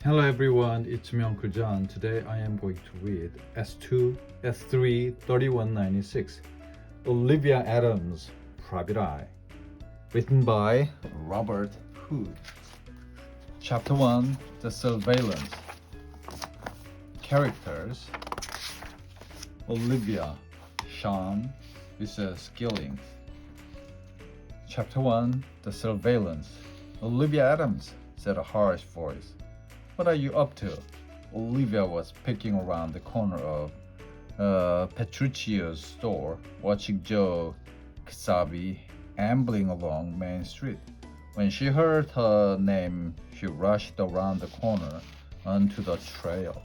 Hello everyone, it's me Uncle John. Today I am going to read S2, S3, 3196, Olivia Adams, Private Eye, written by Robert Hood. Chapter 1, The Surveillance. Characters: Olivia, Sean, Mrs. Gilling. Chapter 1, The Surveillance. Olivia Adams, said a harsh voice. What are you up to? Olivia was peeking around the corner of Petruccio's store, watching Joe Casabi ambling along Main Street. When she heard her name, she rushed around the corner onto the trail.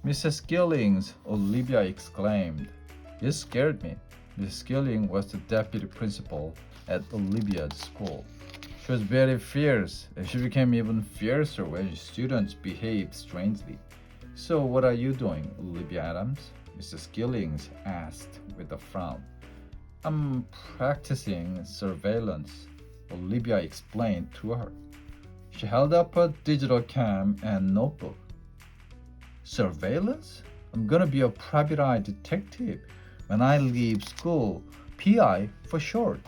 Mrs. Gillings, Olivia exclaimed. You scared me. Mrs. Gilling was the deputy principal at Olivia's school. She was very fierce, and she became even fiercer when students behaved strangely. So what are you doing, Olivia Adams? Mrs. Gillings asked with a frown. I'm practicing surveillance, Olivia explained to her. She held up a digital cam and notebook. Surveillance? I'm gonna be a private eye detective when I leave school, PI for short.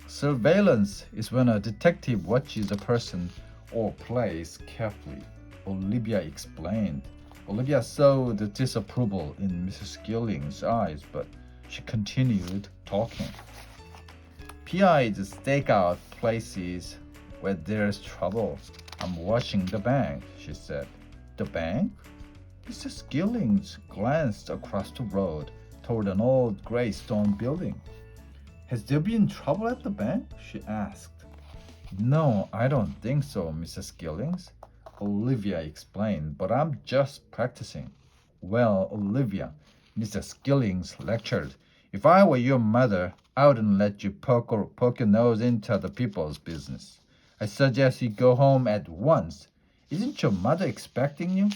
Surveillance is when a detective watches a person or place carefully, Olivia explained. Olivia saw the disapproval in Mrs. Gilling's eyes, but she continued talking. PIs stake out places where there's trouble. I'm watching the bank, she said. The bank? Mrs. Gillings glanced across the road toward an old gray stone building. Has there been trouble at the bank? She asked. No, I don't think so, Mrs. Gillings, Olivia explained, but I'm just practicing. Well, Olivia, Mrs. Gillings lectured, if I were your mother, I wouldn't let you poke your nose into other people's business. I suggest you go home at once. Isn't your mother expecting you?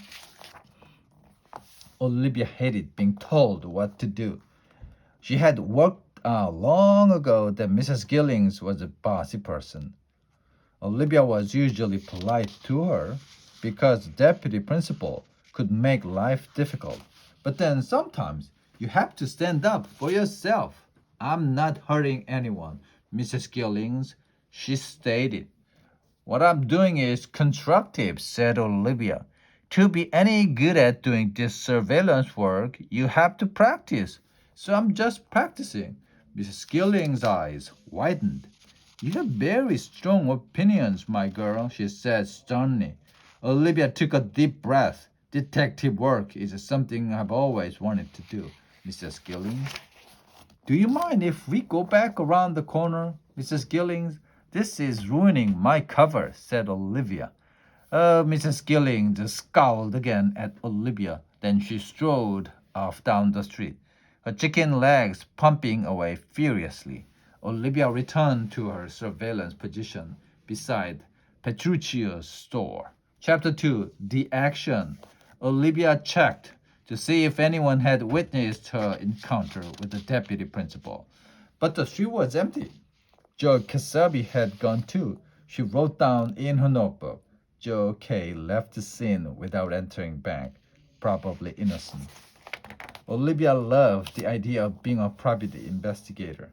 Olivia hated being told what to do. She had worked out long ago that Mrs. Gillings was a bossy person. Olivia was usually polite to her because the deputy principal could make life difficult. But then sometimes you have to stand up for yourself. I'm not hurting anyone, Mrs. Gillings, she stated. What I'm doing is constructive, said Olivia. To be any good at doing this surveillance work, you have to practice. So I'm just practicing. Mrs. Gilling's eyes widened. You have very strong opinions, my girl, she said sternly. Olivia took a deep breath. Detective work is something I've always wanted to do, Mrs. Gillings. Do you mind if we go back around the corner, Mrs. Gillings? This is ruining my cover, said Olivia. Mrs. Gillings scowled again at Olivia. Then she strode off down the street, her chicken legs pumping away furiously. Olivia returned to her surveillance position beside Petruccio's store. Chapter 2, The Action. Olivia checked to see if anyone had witnessed her encounter with the deputy principal. But the street was empty. Joe Casabi had gone too. She wrote down in her notebook. Joe K. left the scene without entering bank, probably innocent. Olivia loved the idea of being a private investigator.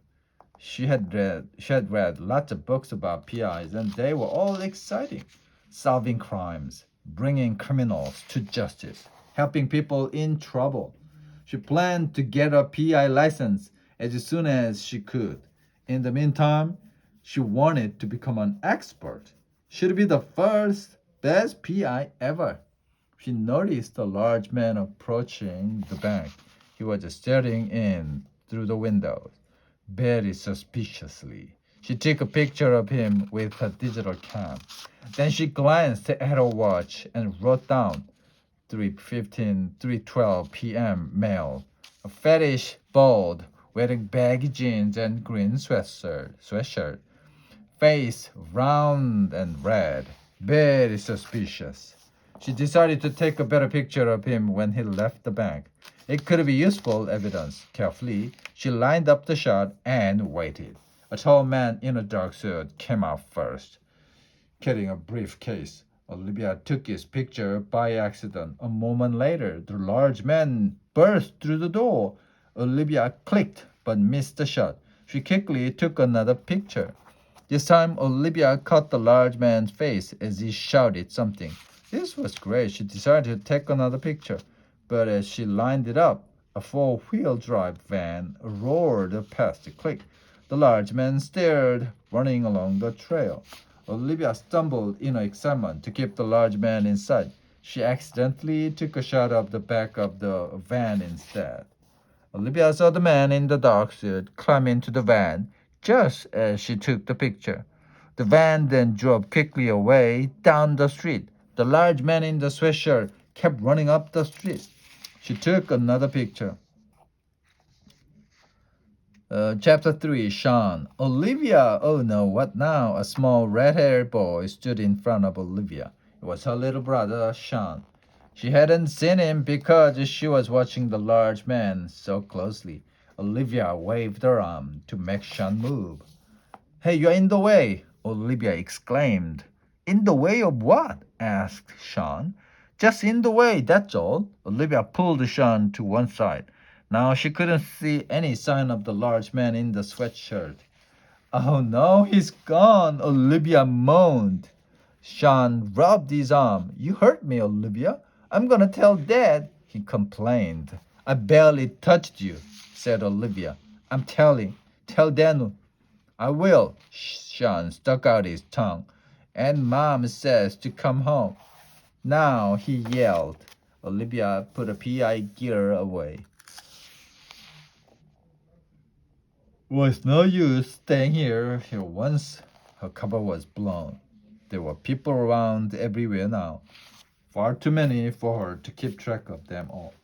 She had read lots of books about PIs and they were all exciting. Solving crimes, bringing criminals to justice, helping people in trouble. She planned to get a PI license as soon as she could. In the meantime, she wanted to become an expert. She'd be the first best PI ever. She noticed a large man approaching the bank. He was staring in through the windows, very suspiciously. She took a picture of him with her digital cam. Then she glanced at her watch and wrote down 3:15, 3:12 p.m. male. A fattish, bald, wearing baggy jeans and green sweatshirt. Face round and red. Very suspicious. She decided to take a better picture of him when he left the bank. It could be useful evidence. Carefully, she lined up the shot and waited. A tall man in a dark suit came out first, carrying a briefcase. Olivia took his picture by accident. A moment later, the large man burst through the door. Olivia clicked but missed the shot. She quickly took another picture. This time, Olivia caught the large man's face as he shouted something. This was great. She decided to take another picture. But as she lined it up, a four-wheel drive van roared past the click. The large man stared, running along the trail. Olivia stumbled in her excitement to keep the large man in sight. She accidentally took a shot of the back of the van instead. Olivia saw the man in the dark suit climb into the van just as she took the picture. The van then drove quickly away down the street. The large man in the sweatshirt kept running up the street. She took another picture. Chapter 3 Sean. Olivia! Oh no, what now? A small red haired boy stood in front of Olivia. It was her little brother, Sean. She hadn't seen him because she was watching the large man so closely. Olivia waved her arm to make Sean move. Hey, you're in the way! Olivia exclaimed. In the way of what? Asked Sean. Just in the way, that's all. Olivia pulled Sean to one side. Now she couldn't see any sign of the large man in the sweatshirt. Oh no, he's gone, Olivia moaned. Sean rubbed his arm. You hurt me, Olivia. I'm gonna tell Dad, he complained. I barely touched you, said Olivia. I'm telling. Tell Danu. I will. Sean stuck out his tongue. And Mom says to come home. Now, he yelled. Olivia put a PI gear away. Was no use staying here once her cover was blown. There were people around everywhere now, far too many for her to keep track of them all.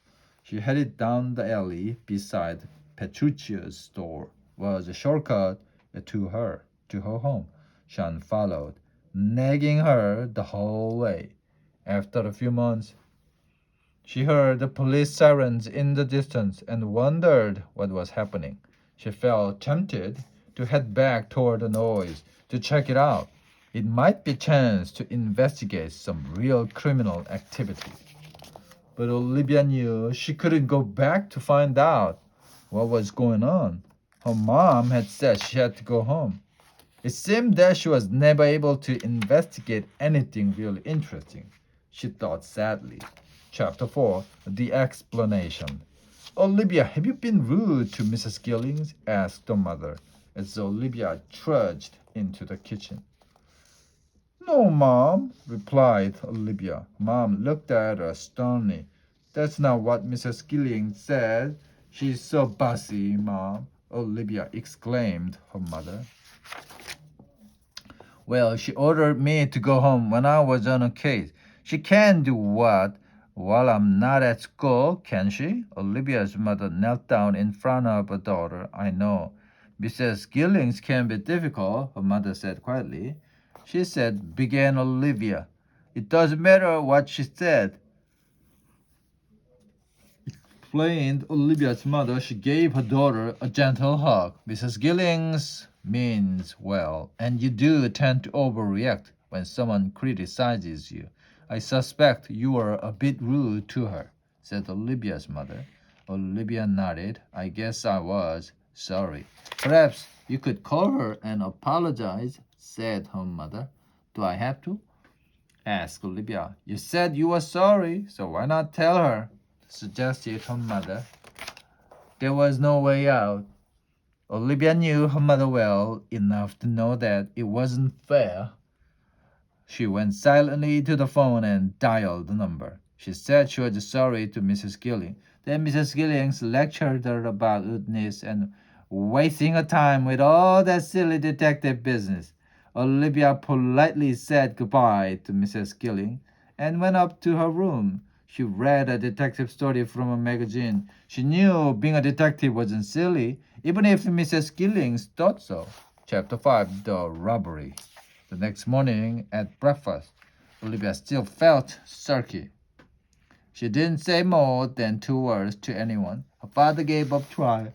She headed down the alley beside Petruccia's store, was a shortcut to her home. Sean followed, nagging her the whole way. After a few months, she heard the police sirens in the distance and wondered what was happening. She felt tempted to head back toward the noise to check it out. It might be a chance to investigate some real criminal activity. But Olivia knew she couldn't go back to find out what was going on. Her mom had said she had to go home. It seemed that she was never able to investigate anything really interesting, she thought sadly. Chapter 4 The Explanation. Olivia, have you been rude to Mrs. Gillings? Asked her mother as Olivia trudged into the kitchen. No, Mom, replied Olivia. Mom looked at her sternly. That's not what Mrs. Gillings said. She's so bossy, Mom, Olivia exclaimed her mother. Well, she ordered me to go home when I was on a case. She can do what? While I'm not at school, can she? Olivia's mother knelt down in front of her daughter. I know. Mrs. Gillings can be difficult, her mother said quietly. She said, began Olivia. It doesn't matter what she said, explained Olivia's mother. She gave her daughter a gentle hug. Mrs. Gillings means well, and you do tend to overreact when someone criticizes you. I suspect you were a bit rude to her, said Olivia's mother. Olivia nodded. I guess I was. Sorry. Perhaps you could call her and apologize, said her mother. Do I have to? Asked Olivia. You said you were sorry, so why not tell her? Suggested her mother. There was no way out. Olivia knew her mother well enough to know that it wasn't fair. She went silently to the phone and dialed the number. She said she was sorry to Mrs. Gilling. Then Mrs. Gillings lectured her about rudeness and wasting her time with all that silly detective business. Olivia politely said goodbye to Mrs. Gilling and went up to her room. She read a detective story from a magazine. She knew being a detective wasn't silly, even if Mrs. Gillings thought so. Chapter 5 The Robbery. The next morning at breakfast, Olivia still felt sulky. She didn't say more than 2 words to anyone. Her father gave up trying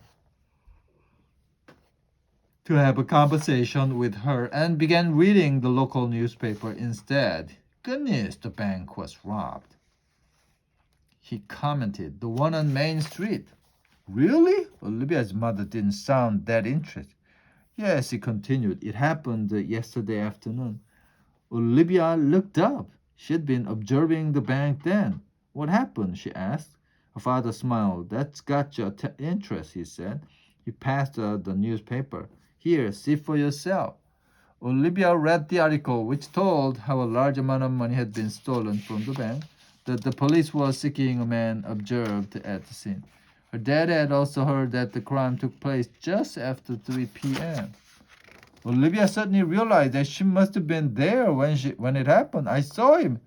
to have a conversation with her and began reading the local newspaper instead. goodness, the bank was robbed. He commented, the one on Main Street. Really? Olivia's mother didn't sound that interested. Yes, he continued. It happened yesterday afternoon. Olivia looked up. She'd been observing the bank then. What happened? She asked. Her father smiled. That's got your interest, he said. He passed her the newspaper. Here, see for yourself. Olivia read the article, which told how a large amount of money had been stolen from the bank. That the police was seeking a man observed at the scene. Her dad had also heard that the crime took place just after 3 p.m. Olivia suddenly realized that she must have been there when it happened. I saw him.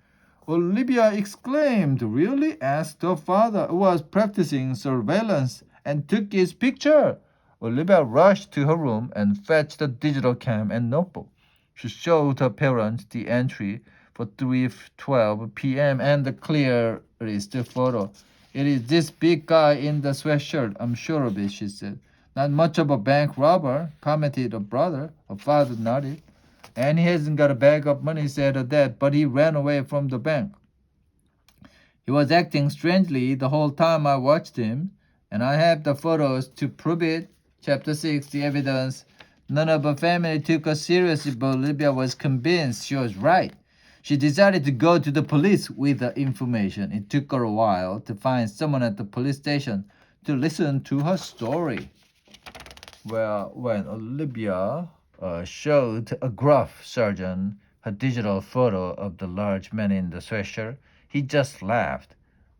Olivia exclaimed. Really? Asked her father, who was practicing surveillance, and took his picture. Olivia rushed to her room and fetched a digital cam and notebook. She showed her parents the entry for 3:12 p.m. and the clearest photo. It is this big guy in the sweatshirt, I'm sure of it, she said. Not much of a bank robber, commented her brother. Her father nodded. And he hasn't got a bag of money, said her dad, but he ran away from the bank. He was acting strangely the whole time I watched him, and I have the photos to prove it. Chapter 6, the evidence. None of her family took her seriously, but Olivia was convinced she was right. She decided to go to the police with the information. It took her a while to find someone at the police station to listen to her story. Well, when Olivia showed a gruff sergeant her digital photo of the large man in the sweatshirt, he just laughed.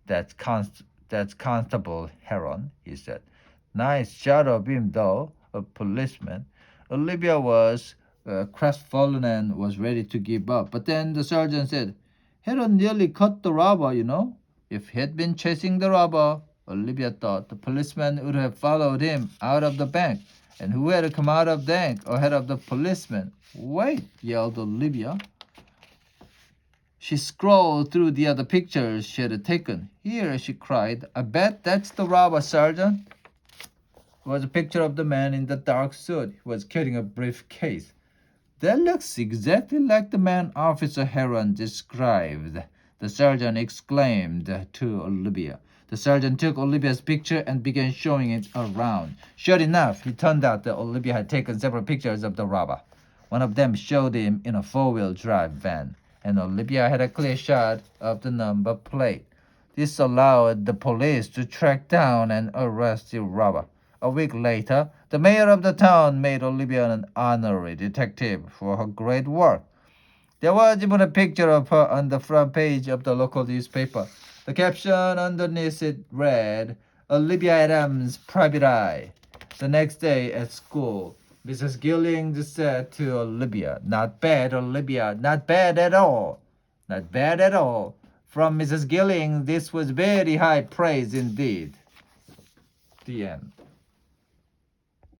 That's Constable Heron, he said. Nice shot of him, though, a policeman. Olivia was crestfallen and was ready to give up. But then the sergeant said, Heron nearly caught the robber, you know. If he had been chasing the robber, Olivia thought, the policeman would have followed him out of the bank. And who had come out of the bank ahead of the policeman? Wait, yelled Olivia. She scrolled through the other pictures she had taken. Here, she cried, I bet that's the robber, Sergeant. It was a picture of the man in the dark suit. He was carrying a briefcase. That looks exactly like the man Officer Heron described, the sergeant exclaimed to Olivia. The sergeant took Olivia's picture and began showing it around. Sure enough, it turned out that Olivia had taken several pictures of the robber. One of them showed him in a four-wheel drive van, and Olivia had a clear shot of the number plate. This allowed the police to track down and arrest the robber. A week later, the mayor of the town made Olivia an honorary detective for her great work. There was even a picture of her on the front page of the local newspaper. The caption underneath it read, Olivia Adams, Private Eye. The next day at school, Mrs. Gillings said to Olivia, Not bad, Olivia, not bad at all. Not bad at all. From Mrs. Gillings, this was very high praise indeed. The end.